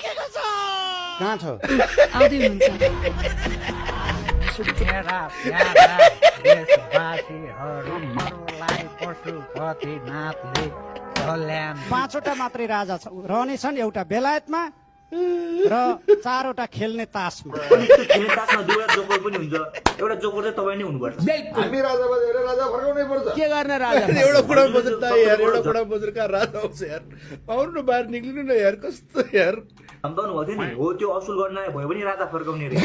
कहाँ छ आउँदै हुनुहुन्छ मेरा प्यारा देशवासीहरूलाई पशुपतिनाथले कल्याण 5वटा मात्रै राजा रहनेछन्, एउटा बेलायतमा र 4वटा खेल्ने तासमा। अनि त्यो खेल्ने तासमा दुईवटा जोकर पनि हुन्छ, एउटा जोकर चाहिँ तपाईँ नै हुनुपर्छ। हामी राजाबाज हेरेर राजा फर्काउनै पर्छ। के गर्ने राजा एउटा कुरा बजेट त यार, एउटा कुरा बजेट कहाँ राजा आउँछ यार। आउनु न बाहिर निक्लिनु न यार, कस्तो यार धम्काउनु भएको थियो नि, हो त्यो असुल गर्न भयो भने राजा फर्काउने रे।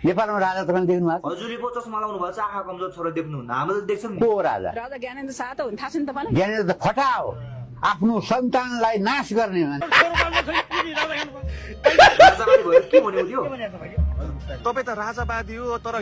नेपालमा राजा तपाईँले देख्नु भएको हजुरले पो चस्मा लाउनु भएको छ, आँखा कमजोर छोरा देख्नुहुन्न, हामीले त देख्छौँ नि। को राजा राजा ज्ञानेन्द्र शाह त हुन्, थाहा छ नि तपाईँलाई? ज्ञानेन्द्र त फटा हो, आफ्नो सन्तानलाई नाश गर्ने मान्छे। राजावादी भयो के भन्यो त्यो? तपाईँ त राजावादी हो तर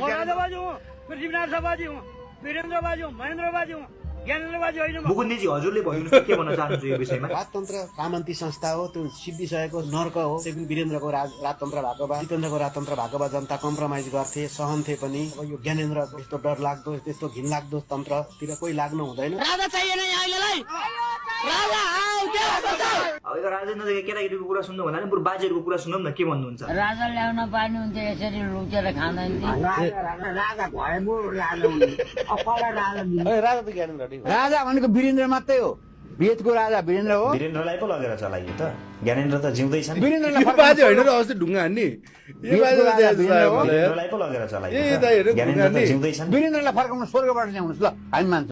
मुकुन्दजी हजुरले भन्नु के भन्न चाहनुहुन्छ यो विषयमा? राजतन्त्र सामन्ती संस्था हो, त्यो सिद्धिसकेको नर्क हो। सेकुन वीरेन्द्रको राजतन्त्र भएको भए, जितेन्द्रको राजतन्त्र भएको भए जनता कम्प्रोमाइज गर्थे, सहन्थे पनि। अब यो ज्ञानेन्द्र त्यस्तो डर लाग्दो, त्यस्तो घिन लाग्दो तन्त्रतिर कोही लाग्नु हुँदैन। राजा चाहिएन अहिलेलाई, राजा आऊ के अब यो राजेन्द्र केटाकेटीको कुरा सुन्नु भन्दा नि बरु बाजेहरूको कुरा सुनौँ न, के भन्नुहुन्छ? राजा ल्याउन पार्ने हुन्थ्यो, यसरी लुकेर खाँदैन राजा त ज्ञानेन्द्र राजा भनेको वीरेन्द्र मात्रै हो, वेदको राजा वीरेन्द्र हो। वीरेन्द्रलाई पो लगेर चलाइयो त, ज्ञानेन्द्र त जिउँदैछ नि। वीरेन्द्रलाई बाजे होइन र अस्ति ढुङ्गा हान्ने यो बाजे वीरेन्द्रलाई पो लगेर चलाइयो त, ज्ञानेन्द्र त जिउँदैछ नि। वीरेन्द्रलाई फर्काउनु स्वर्गबाट ल्याउनुहोस् ल, हामी मान्छौँ।